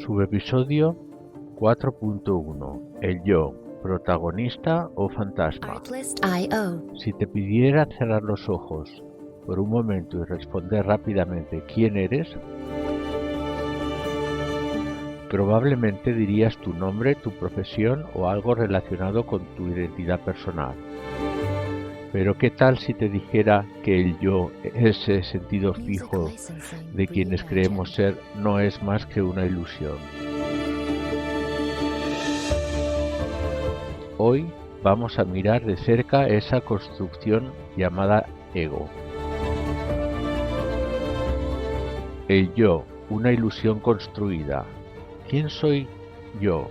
Subepisodio 4.1 El yo, protagonista o fantasma. Artlist.io. Si te pidiera cerrar los ojos por un momento y responder rápidamente quién eres, probablemente dirías tu nombre, tu profesión o algo relacionado con tu identidad personal. Pero ¿qué tal si te dijera que el yo, ese sentido fijo de quienes creemos ser, no es más que una ilusión? Hoy vamos a mirar de cerca esa construcción llamada ego. El yo, una ilusión construida. ¿Quién soy yo?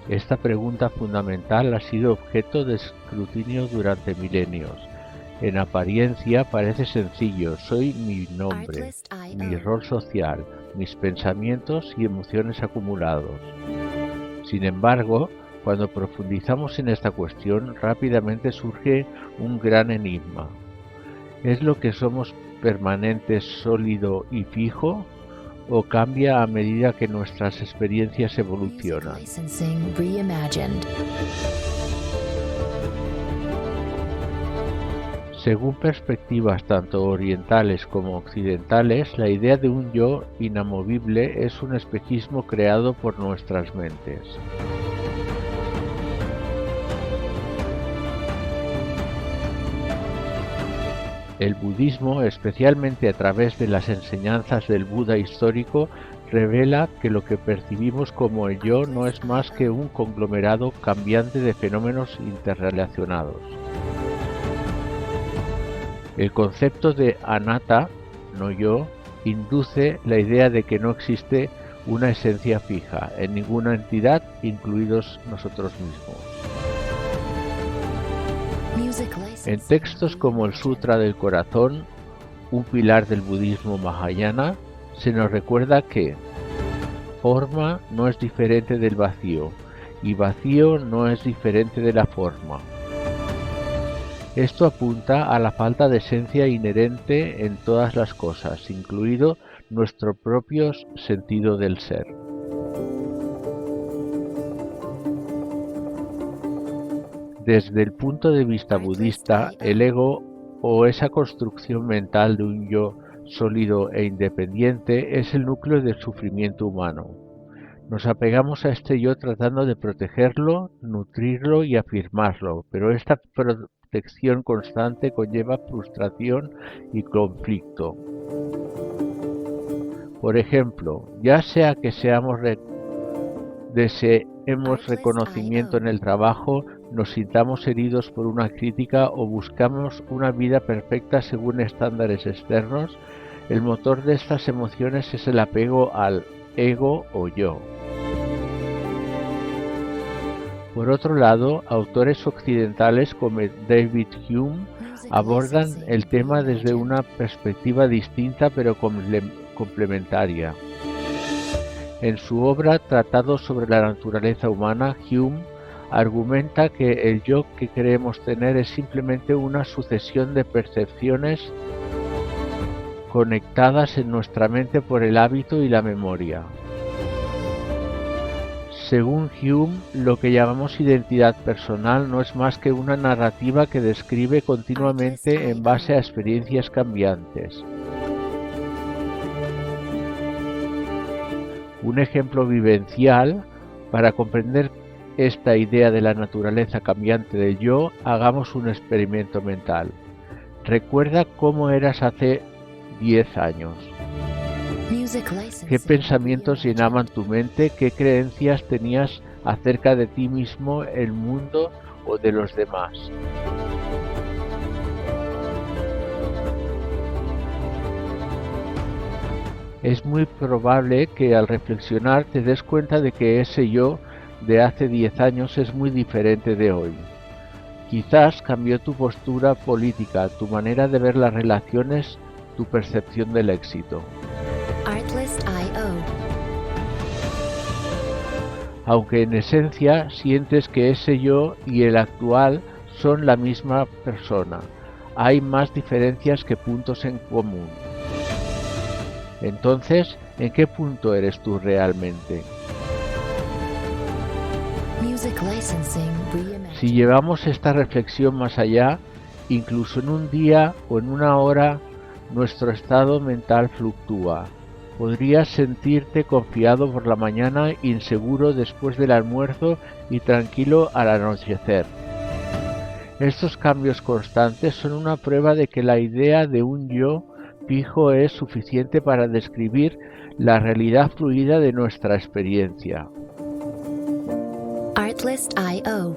Esta pregunta fundamental ha sido objeto de escrutinio durante milenios. En apariencia parece sencillo, soy mi nombre, mi rol social, mis pensamientos y emociones acumulados. Sin embargo, cuando profundizamos en esta cuestión, rápidamente surge un gran enigma. ¿Es lo que somos permanente, sólido y fijo? ¿O cambia a medida que nuestras experiencias evolucionan? Según perspectivas tanto orientales como occidentales, la idea de un yo inamovible es un espejismo creado por nuestras mentes. El budismo, especialmente a través de las enseñanzas del Buda histórico, revela que lo que percibimos como el yo no es más que un conglomerado cambiante de fenómenos interrelacionados. El concepto de anatta, no yo, induce la idea de que no existe una esencia fija en ninguna entidad, incluidos nosotros mismos. En textos como el Sutra del Corazón, un pilar del budismo mahayana, se nos recuerda que forma no es diferente del vacío y vacío no es diferente de la forma. Esto apunta a la falta de esencia inherente en todas las cosas, incluido nuestro propio sentido del ser. Desde el punto de vista budista, el ego, o esa construcción mental de un yo sólido e independiente, es el núcleo del sufrimiento humano. Nos apegamos a este yo tratando de protegerlo, nutrirlo y afirmarlo, pero esta protección constante conlleva frustración y conflicto. Por ejemplo, ya sea que deseemos reconocimiento en el trabajo, nos sintamos heridos por una crítica o buscamos una vida perfecta según estándares externos, el motor de estas emociones es el apego al ego o yo. Por otro lado, autores occidentales como David Hume abordan el tema desde una perspectiva distinta pero complementaria. En su obra Tratado sobre la naturaleza humana, Hume argumenta que el yo que creemos tener es simplemente una sucesión de percepciones conectadas en nuestra mente por el hábito y la memoria. Según Hume, lo que llamamos identidad personal no es más que una narrativa que describe continuamente en base a experiencias cambiantes. Un ejemplo vivencial para comprender esta idea de la naturaleza cambiante del yo, hagamos un experimento mental. Recuerda cómo eras hace 10 años. ¿Qué pensamientos llenaban tu mente? ¿Qué creencias tenías acerca de ti mismo, el mundo o de los demás? Es muy probable que al reflexionar te des cuenta de que ese yo de hace 10 años es muy diferente de hoy. Quizás cambió tu postura política, tu manera de ver las relaciones, tu percepción del éxito. Artlist.io. Aunque en esencia sientes que ese yo y el actual son la misma persona, hay más diferencias que puntos en común. Entonces, ¿en qué punto eres tú realmente? Music licensing reimagined. Si llevamos esta reflexión más allá, incluso en un día o en una hora, nuestro estado mental fluctúa. Podrías sentirte confiado por la mañana, inseguro después del almuerzo y tranquilo al anochecer. Estos cambios constantes son una prueba de que la idea de un yo fijo es suficiente para describir la realidad fluida de nuestra experiencia. Artlist.io.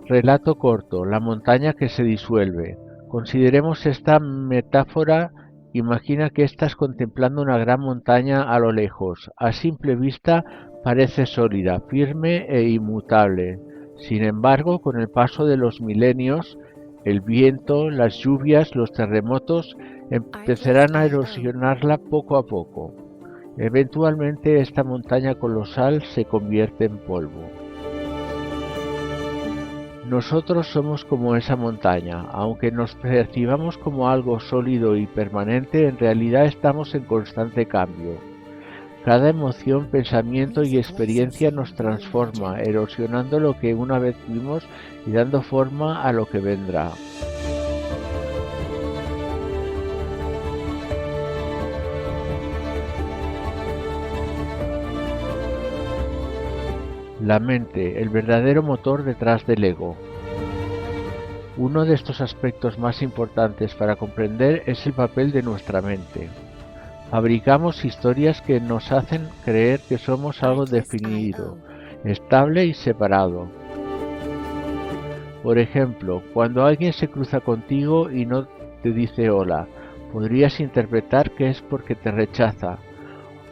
Relato corto: la montaña que se disuelve. Consideremos esta metáfora. Imagina que estás contemplando una gran montaña a lo lejos. A simple vista parece sólida, firme e inmutable. Sin embargo, con el paso de los milenios, el viento, las lluvias, los terremotos empezarán a erosionarla poco a poco. Eventualmente esta montaña colosal se convierte en polvo. Nosotros somos como esa montaña. Aunque nos percibamos como algo sólido y permanente, en realidad estamos en constante cambio. Cada emoción, pensamiento y experiencia nos transforma, erosionando lo que una vez fuimos y dando forma a lo que vendrá. La mente, el verdadero motor detrás del ego. Uno de estos aspectos más importantes para comprender es el papel de nuestra mente. Fabricamos historias que nos hacen creer que somos algo definido, estable y separado. Por ejemplo, cuando alguien se cruza contigo y no te dice hola, podrías interpretar que es porque te rechaza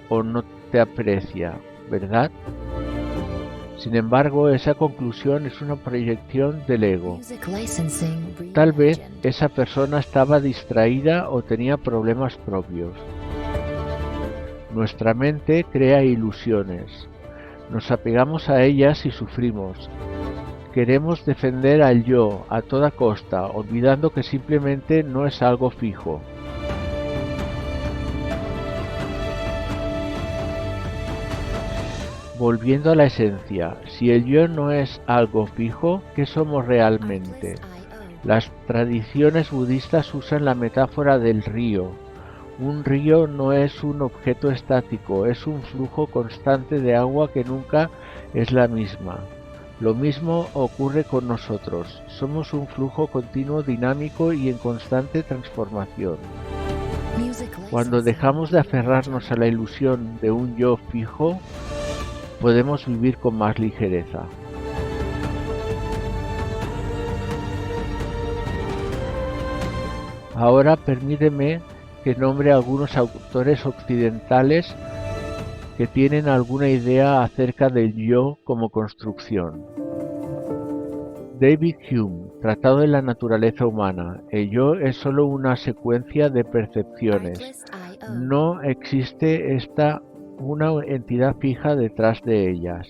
o no te aprecia, ¿verdad? Sin embargo, esa conclusión es una proyección del ego. Tal vez esa persona estaba distraída o tenía problemas propios. Nuestra mente crea ilusiones. Nos apegamos a ellas y sufrimos. Queremos defender al yo a toda costa, olvidando que simplemente no es algo fijo. Volviendo a la esencia, si el yo no es algo fijo, ¿qué somos realmente? Las tradiciones budistas usan la metáfora del río. Un río no es un objeto estático, es un flujo constante de agua que nunca es la misma. Lo mismo ocurre con nosotros. Somos un flujo continuo, dinámico y en constante transformación. Cuando dejamos de aferrarnos a la ilusión de un yo fijo, podemos vivir con más ligereza. Ahora permíteme que nombre a algunos autores occidentales que tienen alguna idea acerca del yo como construcción. David Hume, Tratado de la Naturaleza Humana. El yo es solo una secuencia de percepciones. No existe una entidad fija detrás de ellas.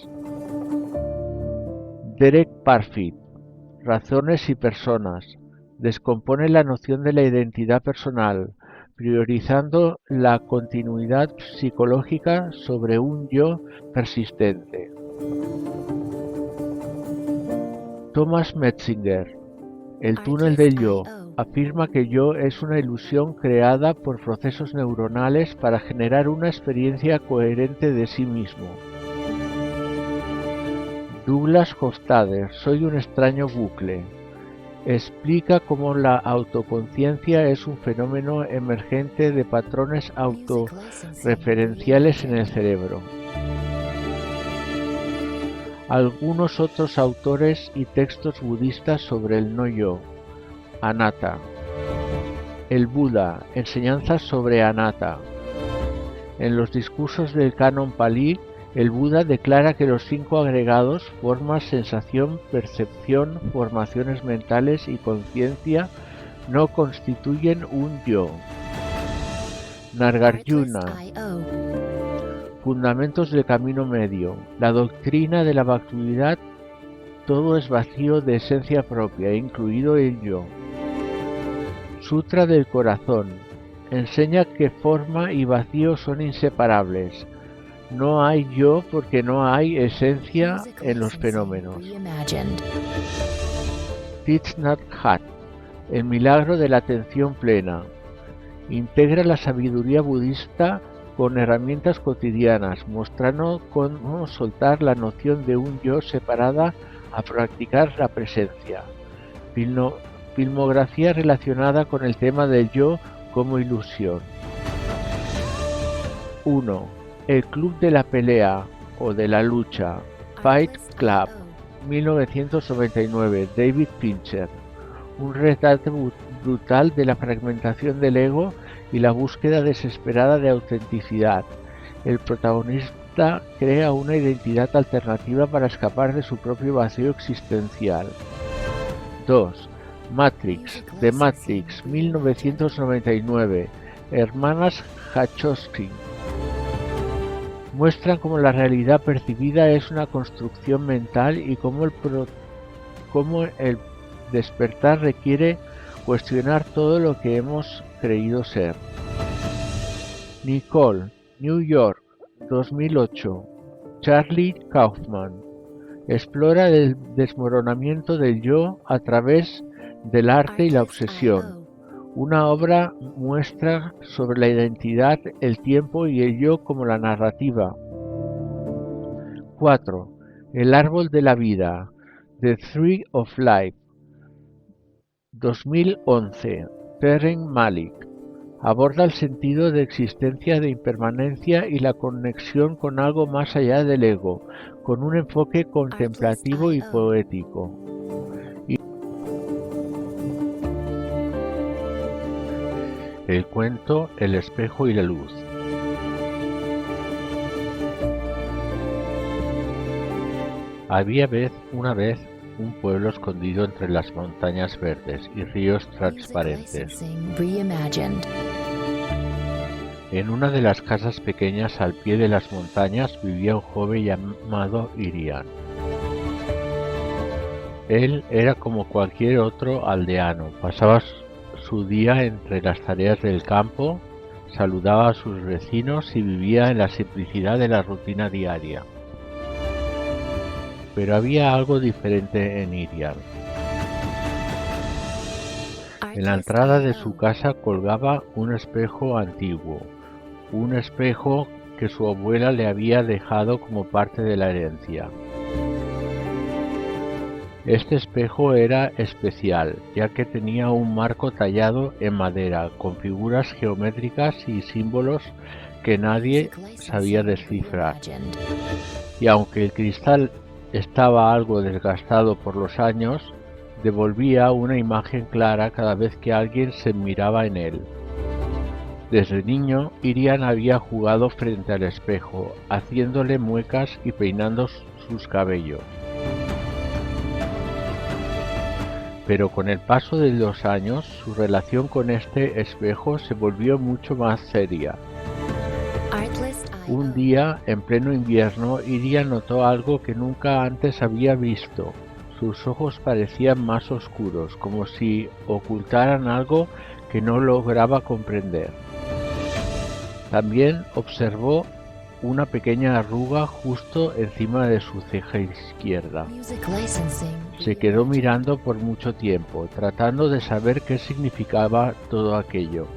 Derek Parfit, Razones y personas. Descompone la noción de la identidad personal, priorizando la continuidad psicológica sobre un yo persistente. Thomas Metzinger, El túnel del yo, afirma que yo es una ilusión creada por procesos neuronales para generar una experiencia coherente de sí mismo. Douglas Hofstadter, Soy un extraño bucle, explica cómo la autoconciencia es un fenómeno emergente de patrones autorreferenciales en el cerebro. Algunos otros autores y textos budistas sobre el no yo. Anatta. El Buda, enseñanzas sobre Anatta. En los discursos del canon Pali, el Buda declara que los 5 agregados, formas, sensación, percepción, formaciones mentales y conciencia, no constituyen un yo. Nagarjuna. Fundamentos del camino medio. La doctrina de la vacuidad. Todo es vacío de esencia propia, incluido el yo. Sutra del corazón. Enseña que forma y vacío son inseparables. No hay yo porque no hay esencia Music en los licensing fenómenos. reimagined. Thich Nhat Hanh, el milagro de la atención plena. Integra la sabiduría budista con herramientas cotidianas, mostrando cómo soltar la noción de un yo separada a practicar la presencia. Filmografía relacionada con el tema del yo como ilusión. 1. El Club de la Pelea o de la Lucha, Fight Club, 1999, David Fincher. Un retrato brutal de la fragmentación del ego y la búsqueda desesperada de autenticidad. El protagonista crea una identidad alternativa para escapar de su propio vacío existencial. 2. Matrix, The Matrix, 1999, hermanas Wachowski. Muestran cómo la realidad percibida es una construcción mental y cómo el despertar requiere cuestionar todo lo que hemos creído ser. Nicole, New York, 2008. Charlie Kaufman. Explora el desmoronamiento del yo a través del arte y la obsesión. Una obra muestra sobre la identidad, el tiempo y el yo como la narrativa. 4. El árbol de la vida, The Tree of Life, 2011, Terrence Malick. Aborda el sentido de existencia de impermanencia y la conexión con algo más allá del ego, con un enfoque contemplativo y poético. El cuento El espejo y la luz. Había una vez un pueblo escondido entre las montañas verdes y ríos transparentes. En una de las casas pequeñas al pie de las montañas vivía un joven llamado Irian. Él era como cualquier otro aldeano, pasaba su día entre las tareas del campo, saludaba a sus vecinos y vivía en la simplicidad de la rutina diaria. Pero había algo diferente en Irian. En la entrada de su casa colgaba un espejo antiguo, un espejo que su abuela le había dejado como parte de la herencia. Este espejo era especial, ya que tenía un marco tallado en madera, con figuras geométricas y símbolos que nadie sabía descifrar. Y aunque el cristal estaba algo desgastado por los años, devolvía una imagen clara cada vez que alguien se miraba en él. Desde niño, Irian había jugado frente al espejo, haciéndole muecas y peinando sus cabellos. Pero con el paso de los años, su relación con este espejo se volvió mucho más seria. Un día, en pleno invierno, Irian notó algo que nunca antes había visto. Sus ojos parecían más oscuros, como si ocultaran algo que no lograba comprender. También observó una pequeña arruga justo encima de su ceja izquierda. Se quedó mirando por mucho tiempo, tratando de saber qué significaba todo aquello.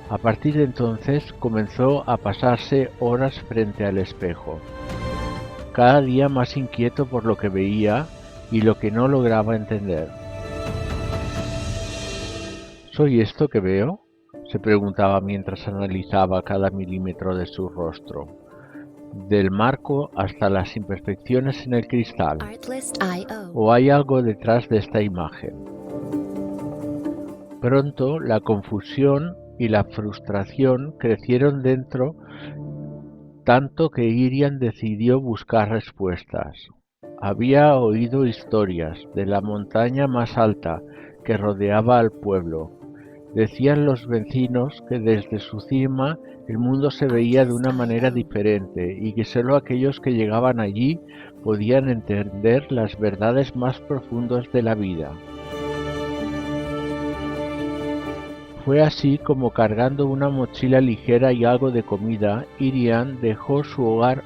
A partir de entonces comenzó a pasarse horas frente al espejo, cada día más inquieto por lo que veía y lo que no lograba entender. ¿Soy esto que veo?, se preguntaba mientras analizaba cada milímetro de su rostro, del marco hasta las imperfecciones en el cristal. ¿O hay algo detrás de esta imagen? Pronto la confusión y la frustración crecieron dentro, tanto que Irian decidió buscar respuestas. Había oído historias de la montaña más alta que rodeaba al pueblo. Decían los vecinos que desde su cima el mundo se veía de una manera diferente y que solo aquellos que llegaban allí podían entender las verdades más profundas de la vida. Fue así como, cargando una mochila ligera y algo de comida, Irian dejó su hogar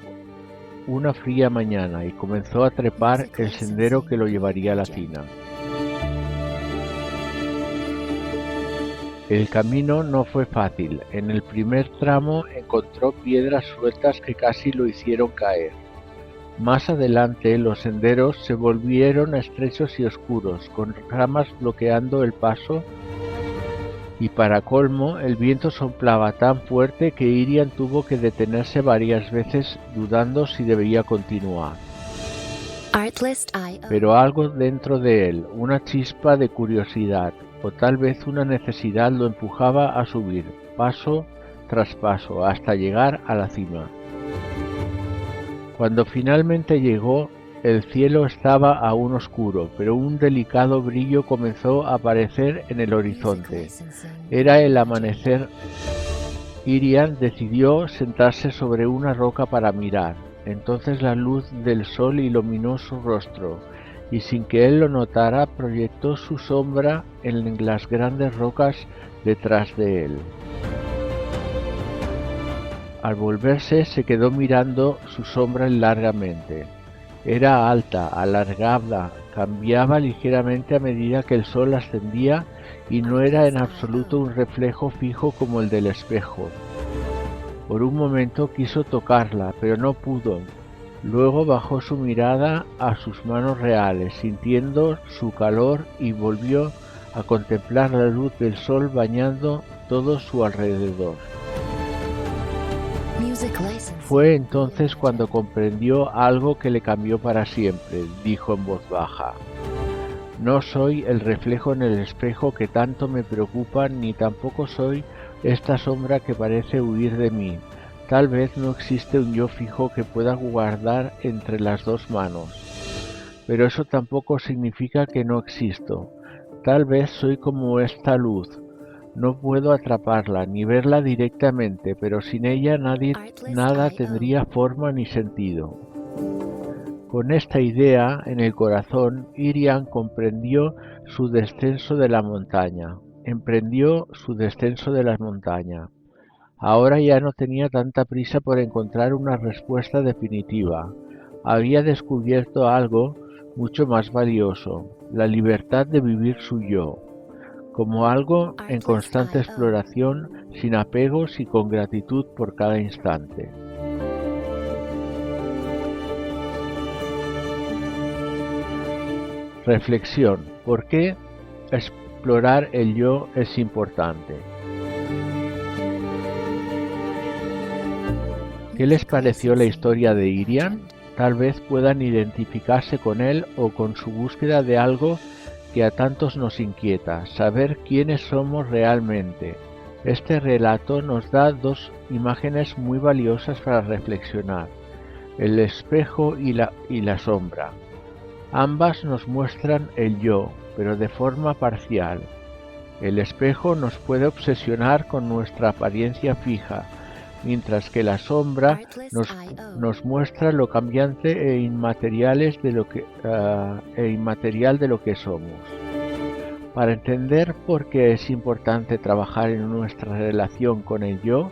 una fría mañana y comenzó a trepar el sendero que lo llevaría a la cima. El camino no fue fácil. En el primer tramo encontró piedras sueltas que casi lo hicieron caer. Más adelante los senderos se volvieron estrechos y oscuros, con ramas bloqueando el paso, y para colmo el viento soplaba tan fuerte que Irian tuvo que detenerse varias veces, dudando si debía continuar. Pero algo dentro de él, una chispa de curiosidad, o tal vez una necesidad, lo empujaba a subir, paso tras paso, hasta llegar a la cima. Cuando finalmente llegó, el cielo estaba aún oscuro, pero un delicado brillo comenzó a aparecer en el horizonte. Era el amanecer. Irian decidió sentarse sobre una roca para mirar. Entonces la luz del sol iluminó su rostro, y sin que él lo notara, proyectó su sombra en las grandes rocas detrás de él. Al volverse, se quedó mirando su sombra largamente. Era alta, alargada, cambiaba ligeramente a medida que el sol ascendía y no era en absoluto un reflejo fijo como el del espejo. Por un momento quiso tocarla, pero no pudo. Luego bajó su mirada a sus manos reales, sintiendo su calor, y volvió a contemplar la luz del sol bañando todo su alrededor. Fue entonces cuando comprendió algo que le cambió para siempre. Dijo en voz baja: «No soy el reflejo en el espejo que tanto me preocupa, ni tampoco soy esta sombra que parece huir de mí. Tal vez no existe un yo fijo que pueda guardar entre las dos manos, pero eso tampoco significa que no existo. Tal vez soy como esta luz. No puedo atraparla ni verla directamente, pero sin ella nada tendría forma ni sentido». Con esta idea en el corazón, Irian emprendió su descenso de la montaña. Ahora ya no tenía tanta prisa por encontrar una respuesta definitiva. Había descubierto algo mucho más valioso: la libertad de vivir su yo, como algo en constante exploración, sin apegos y con gratitud por cada instante. Reflexión: ¿por qué explorar el yo es importante? ¿Qué les pareció la historia de Irian? Tal vez puedan identificarse con él o con su búsqueda de algo que a tantos nos inquieta: saber quiénes somos realmente. Este relato nos da dos imágenes muy valiosas para reflexionar: el espejo y la sombra. Ambas nos muestran el yo, pero de forma parcial. El espejo nos puede obsesionar con nuestra apariencia fija, mientras que la sombra nos muestra lo cambiante e inmaterial de lo que somos. Para entender por qué es importante trabajar en nuestra relación con el yo,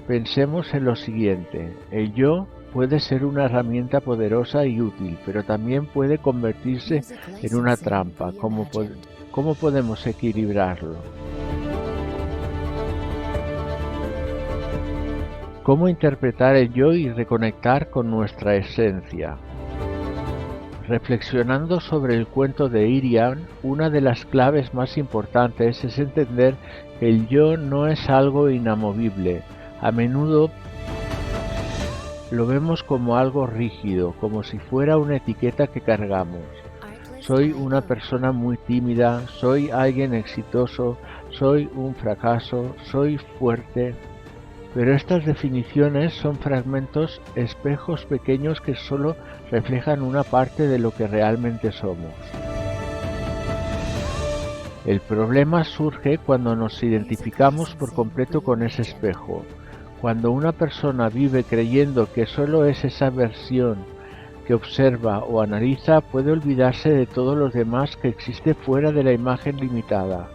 pensemos en lo siguiente: el yo puede ser una herramienta poderosa y útil, pero también puede convertirse en una trampa. ¿Cómo podemos equilibrarlo? ¿Cómo interpretar el yo y reconectar con nuestra esencia? Reflexionando sobre el cuento de Irian, una de las claves más importantes es entender que el yo no es algo inamovible. A menudo lo vemos como algo rígido, como si fuera una etiqueta que cargamos. Soy una persona muy tímida, soy alguien exitoso, soy un fracaso, soy fuerte. Pero estas definiciones son fragmentos, espejos pequeños que solo reflejan una parte de lo que realmente somos. El problema surge cuando nos identificamos por completo con ese espejo. Cuando una persona vive creyendo que solo es esa versión que observa o analiza, puede olvidarse de todos los demás que existe fuera de la imagen limitada.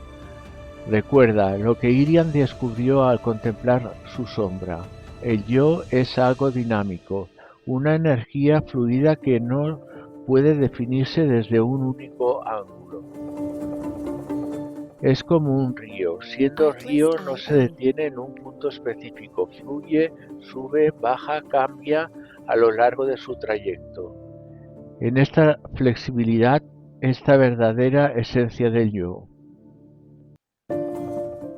Recuerda lo que Irian descubrió al contemplar su sombra. El yo es algo dinámico, una energía fluida que no puede definirse desde un único ángulo. Es como un río. Siendo río no se detiene en un punto específico, fluye, sube, baja, cambia a lo largo de su trayecto. En esta flexibilidad, esta verdadera esencia del yo.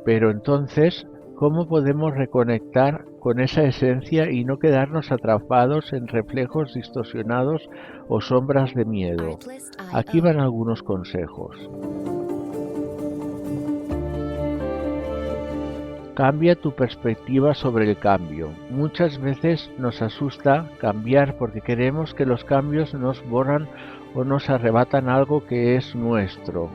Pero entonces, ¿cómo podemos reconectar con esa esencia y no quedarnos atrapados en reflejos distorsionados o sombras de miedo? Aquí van algunos consejos. Cambia tu perspectiva sobre el cambio. Muchas veces nos asusta cambiar porque queremos que los cambios nos borran o nos arrebatan algo que es nuestro.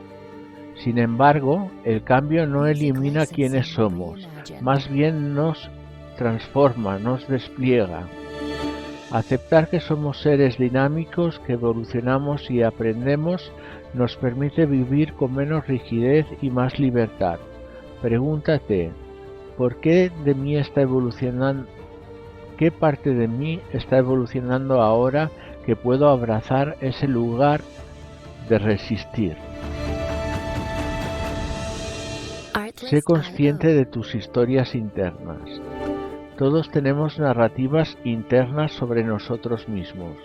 Sin embargo, el cambio no elimina quiénes somos, más bien nos transforma, nos despliega. Aceptar que somos seres dinámicos, que evolucionamos y aprendemos, nos permite vivir con menos rigidez y más libertad. Pregúntate, ¿por qué de mí está evolucionando? ¿Qué parte de mí está evolucionando ahora que puedo abrazar ese lugar de resistir? Sé consciente de tus historias internas. Todos tenemos narrativas internas sobre nosotros mismos,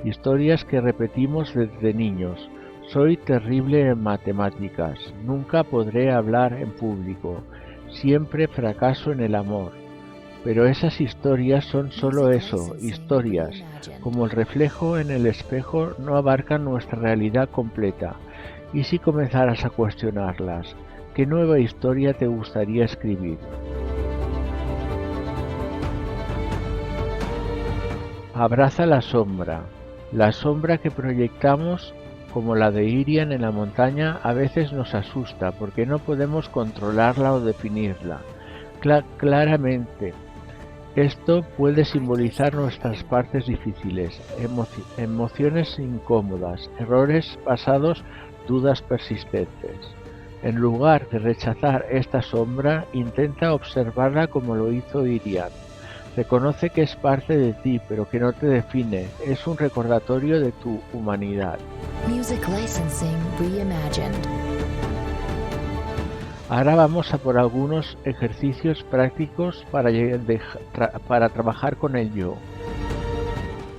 historias que repetimos desde niños. Soy terrible en matemáticas, nunca podré hablar en público, siempre fracaso en el amor. Pero esas historias son solo eso, historias. Como el reflejo en el espejo no abarcan nuestra realidad completa. ¿Y si comenzaras a cuestionarlas? ¿Qué nueva historia te gustaría escribir? Abraza la sombra. La sombra que proyectamos, como la de Irian en la montaña, a veces nos asusta porque no podemos controlarla o definirla claramente. Esto puede simbolizar nuestras partes difíciles, emociones incómodas, errores pasados, dudas persistentes. En lugar de rechazar esta sombra, intenta observarla como lo hizo Irian. Reconoce que es parte de ti, pero que no te define. Es un recordatorio de tu humanidad. Music licensing reimagined. Ahora vamos a por algunos ejercicios prácticos para trabajar con el yo.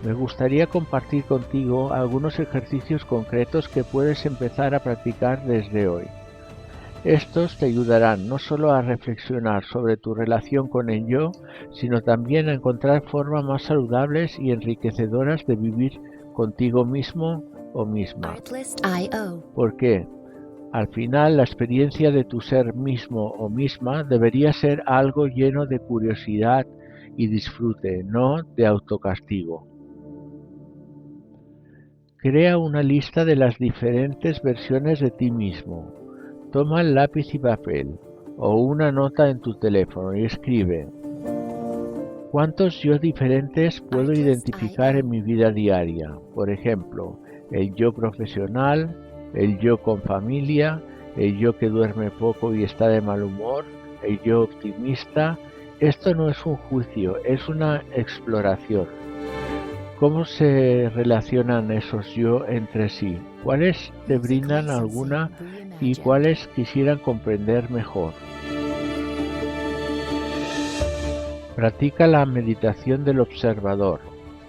Me gustaría compartir contigo algunos ejercicios concretos que puedes empezar a practicar desde hoy. Estos te ayudarán no solo a reflexionar sobre tu relación con el yo, sino también a encontrar formas más saludables y enriquecedoras de vivir contigo mismo o misma. Porque al final la experiencia de tu ser mismo o misma debería ser algo lleno de curiosidad y disfrute, no de autocastigo. Crea una lista de las diferentes versiones de ti mismo. Toma el lápiz y papel o una nota en tu teléfono y escribe: ¿cuántos yo diferentes puedo identificar en mi vida diaria? Por ejemplo, el yo profesional, el yo con familia, el yo que duerme poco y está de mal humor, el yo optimista. Esto no es un juicio, es una exploración. ¿Cómo se relacionan esos yo entre sí? ¿Cuáles te brindan alguna y cuáles quisieran comprender mejor? Practica la meditación del observador.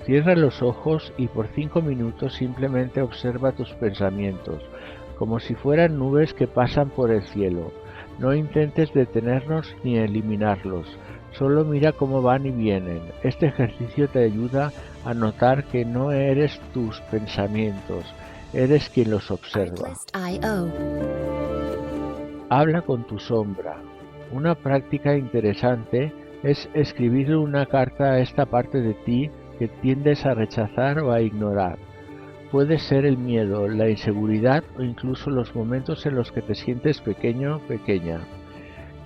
Cierra los ojos y por 5 minutos simplemente observa tus pensamientos, como si fueran nubes que pasan por el cielo. No intentes detenerlos ni eliminarlos, solo mira cómo van y vienen. Este ejercicio te ayuda a notar que no eres tus pensamientos, eres quien los observa. Habla con tu sombra. Una práctica interesante es escribirle una carta a esta parte de ti que tiendes a rechazar o a ignorar. Puede ser el miedo, la inseguridad o incluso los momentos en los que te sientes pequeño, pequeña.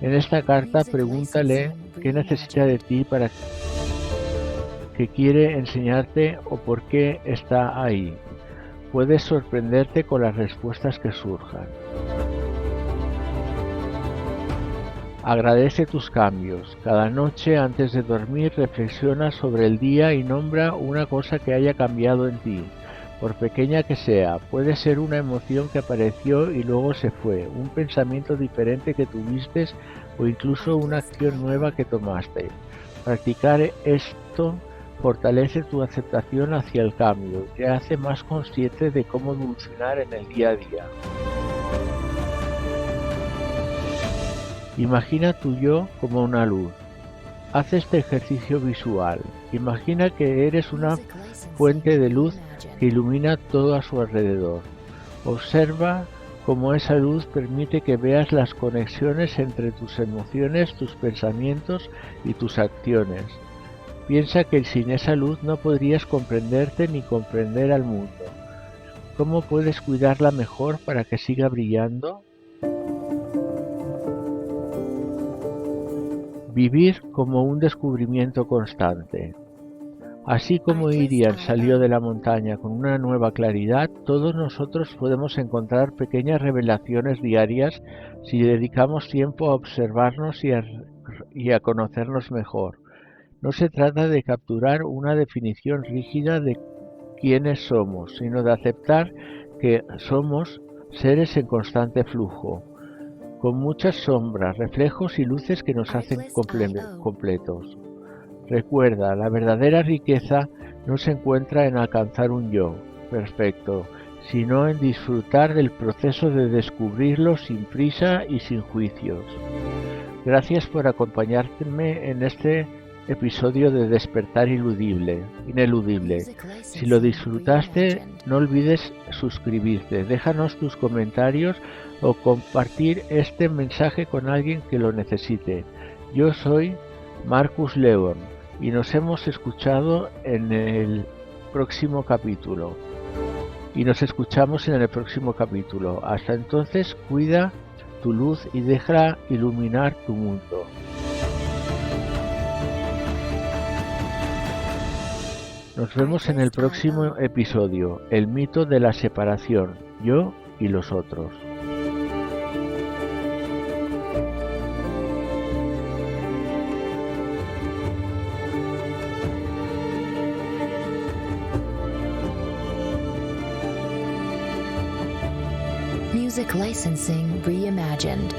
En esta carta pregúntale qué necesita de ti, para qué quiere enseñarte o por qué está ahí. Puedes sorprenderte con las respuestas que surjan. Agradece tus cambios. Cada noche antes de dormir reflexiona sobre el día y nombra una cosa que haya cambiado en ti. Por pequeña que sea, puede ser una emoción que apareció y luego se fue, un pensamiento diferente que tuviste o incluso una acción nueva que tomaste. Practicar esto fortalece tu aceptación hacia el cambio, te hace más consciente de cómo evolucionar en el día a día. Imagina tu yo como una luz. Haz este ejercicio visual. Imagina que eres una fuente de luz que ilumina todo a su alrededor. Observa cómo esa luz permite que veas las conexiones entre tus emociones, tus pensamientos y tus acciones. Piensa que sin esa luz no podrías comprenderte ni comprender al mundo. ¿Cómo puedes cuidarla mejor para que siga brillando? Vivir como un descubrimiento constante. Así como Irian salió de la montaña con una nueva claridad, todos nosotros podemos encontrar pequeñas revelaciones diarias si dedicamos tiempo a observarnos y a conocernos mejor. No se trata de capturar una definición rígida de quiénes somos, sino de aceptar que somos seres en constante flujo, con muchas sombras, reflejos y luces que nos hacen completos. Recuerda, la verdadera riqueza no se encuentra en alcanzar un yo perfecto, sino en disfrutar del proceso de descubrirlo sin prisa y sin juicios. Gracias por acompañarme en este episodio de Despertar Ineludible. Si lo disfrutaste, no olvides suscribirte, déjanos tus comentarios o compartir este mensaje con alguien que lo necesite. Yo soy Marcus León y nos hemos escuchado en el próximo capítulo. Y nos escuchamos en el próximo capítulo. Hasta entonces, cuida tu luz y déjala iluminar tu mundo. Nos vemos en el próximo episodio, el mito de la separación, yo y los otros. Music licensing reimagined.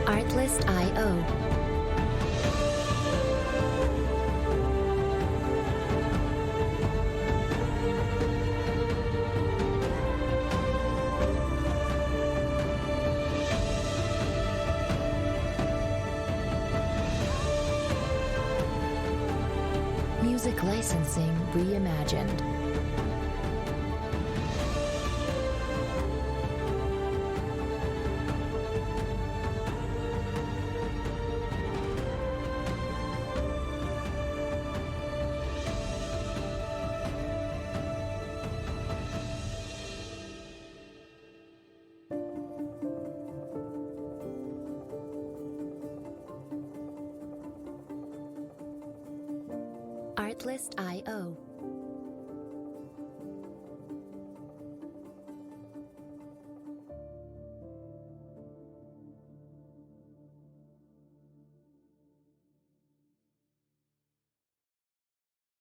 Artlist.io. Music licensing reimagined. Artlist.io.